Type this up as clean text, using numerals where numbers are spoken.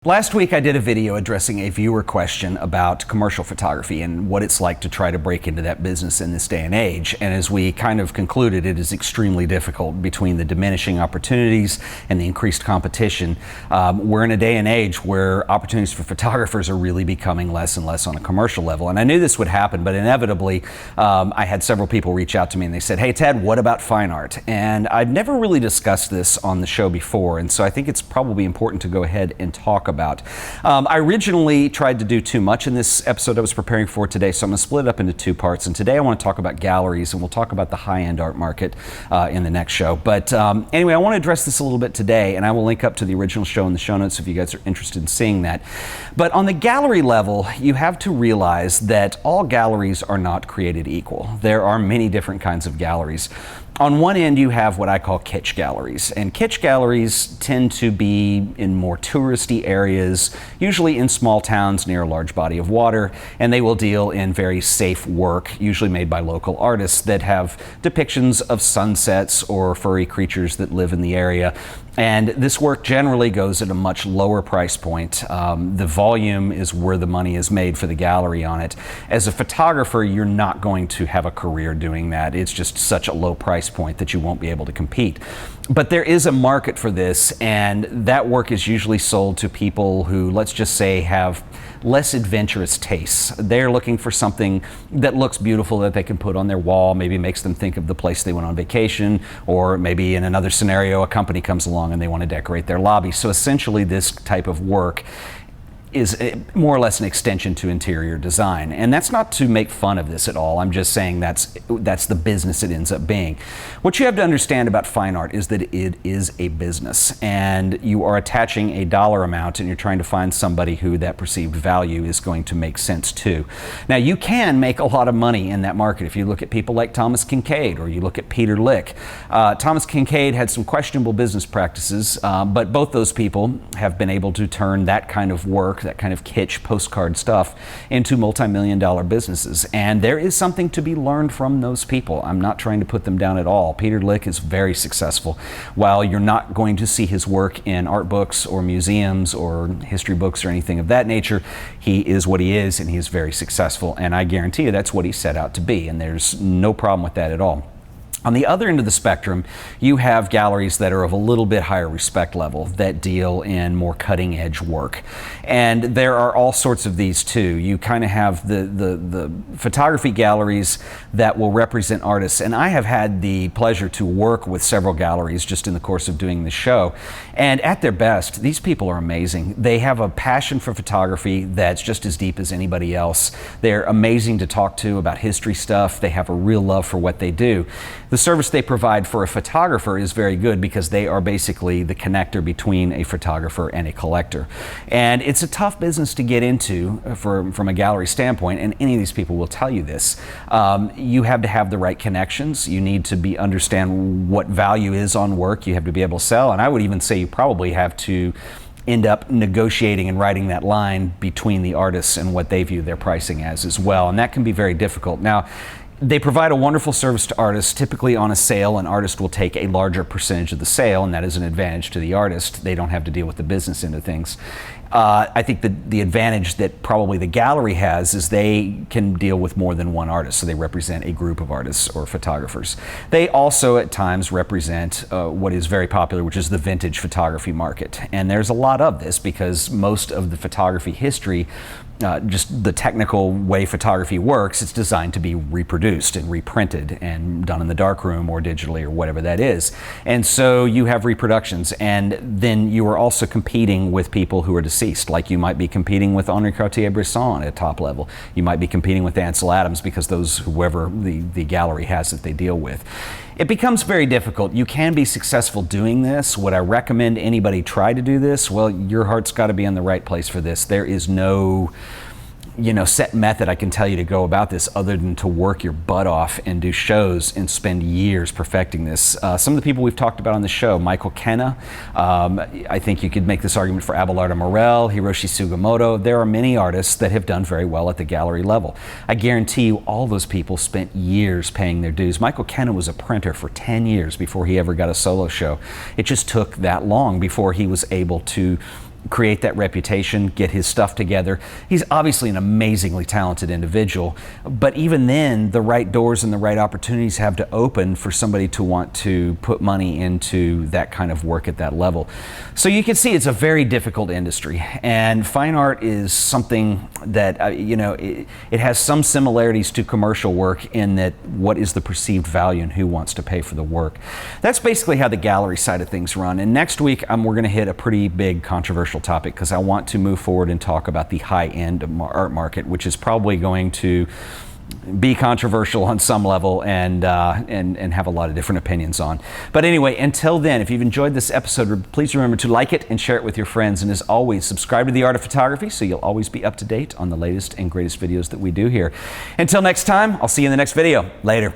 Last week I did a video addressing a viewer question about commercial photography and what it's like to try to break into that business in this day and age. And as we kind of concluded, it is extremely difficult between the diminishing opportunities and the increased competition. We're in a day and age where opportunities for photographers are really becoming less and less on a commercial level. And I knew this would happen, but inevitably I had several people reach out to me and they said, "Hey Ted, what about fine art?" And I'd never really discussed this on the show before, and so I think it's probably important to go ahead and talk about. I originally tried to do too much in this episode I was preparing for today, so I'm going to split it up into two parts. And today I want to talk about galleries, and we'll talk about the high-end art market in the next show. But anyway, I want to address this a little bit today, and I will link up to the original show in the show notes if you guys are interested in seeing that. But on the gallery level, you have to realize that all galleries are not created equal. There are many different kinds of galleries. On one end, you have what I call kitsch galleries, and kitsch galleries tend to be in more touristy areas, usually in small towns near a large body of water, and they will deal in very safe work, usually made by local artists that have depictions of sunsets or furry creatures that live in the area. And this work generally goes at a much lower price point. The volume is where the money is made for the gallery on it. As a photographer, you're not going to have a career doing that. It's just such a low price point that you won't be able to compete. But there is a market for this, and that work is usually sold to people who, let's just say, have less adventurous tastes. They're looking for something that looks beautiful that they can put on their wall, maybe makes them think of the place they went on vacation, or maybe in another scenario, a company comes along and they want to decorate their lobby. So essentially this type of work is more or less an extension to interior design. And that's not to make fun of this at all. I'm just saying that's the business it ends up being. What you have to understand about fine art is that it is a business, and you are attaching a dollar amount and you're trying to find somebody who that perceived value is going to make sense to. Now, you can make a lot of money in that market if you look at people like Thomas Kinkade or you look at Peter Lik. Thomas Kinkade had some questionable business practices, but both those people have been able to turn that kind of work, that kind of kitsch postcard stuff, into multi-million-dollar businesses. And there is something to be learned from those people. I'm not trying to put them down at all. Peter Lik is very successful. While you're not going to see his work in art books or museums or history books or anything of that nature, he is what he is, and he is very successful. And I guarantee you that's what he set out to be, and there's no problem with that at all. On the other end of the spectrum, you have galleries that are of a little bit higher respect level that deal in more cutting edge work. And there are all sorts of these too. You kind of have the photography galleries that will represent artists. And I have had the pleasure to work with several galleries just in the course of doing this show. And at their best, these people are amazing. They have a passion for photography that's just as deep as anybody else. They're amazing to talk to about history stuff. They have a real love for what they do. The service they provide for a photographer is very good because they are basically the connector between a photographer and a collector. And it's a tough business to get into from a gallery standpoint, and any of these people will tell you this. You have to have the right connections. You need to understand what value is on work. You have to be able to sell, and I would even say you probably have to end up negotiating and writing that line between the artists and what they view their pricing as well, and that can be very difficult. Now, they provide a wonderful service to artists. Typically on a sale, an artist will take a larger percentage of the sale, and that is an advantage to the artist. They don't have to deal with the business end of things. I think the advantage that probably the gallery has is they can deal with more than one artist, so they represent a group of artists or photographers. They also at times represent what is very popular, which is the vintage photography market. And there's a lot of this because most of the photography history, just the technical way photography works, it's designed to be reproduced and reprinted and done in the darkroom or digitally or whatever that is. And so you have reproductions, and then you are also competing with people who are deceased. Like you might be competing with Henri Cartier-Bresson at top level. You might be competing with Ansel Adams because whoever the gallery has that they deal with. It becomes very difficult. You can be successful doing this. Would I recommend anybody try to do this? Well, your heart's got to be in the right place for this. There is no set method I can tell you to go about this other than to work your butt off and do shows and spend years perfecting this. Some of the people we've talked about on the show, Michael Kenna, I think you could make this argument for Abelarda Morel, Hiroshi Sugimoto. There are many artists that have done very well at the gallery level. I guarantee you all those people spent years paying their dues. Michael Kenna was a printer for 10 years before he ever got a solo show. It just took that long before he was able to create that reputation, get his stuff together. He's obviously an amazingly talented individual, but even then, the right doors and the right opportunities have to open for somebody to want to put money into that kind of work at that level. So you can see it's a very difficult industry, and fine art is something that, it has some similarities to commercial work in that what is the perceived value and who wants to pay for the work. That's basically how the gallery side of things run. And next week, we're going to hit a pretty big controversial topic because I want to move forward and talk about the high-end art market, which is probably going to be controversial on some level and have a lot of different opinions on. But anyway, until then, if you've enjoyed this episode, please remember to like it and share it with your friends. And as always, subscribe to The Art of Photography so you'll always be up to date on the latest and greatest videos that we do here. Until next time, I'll see you in the next video. Later.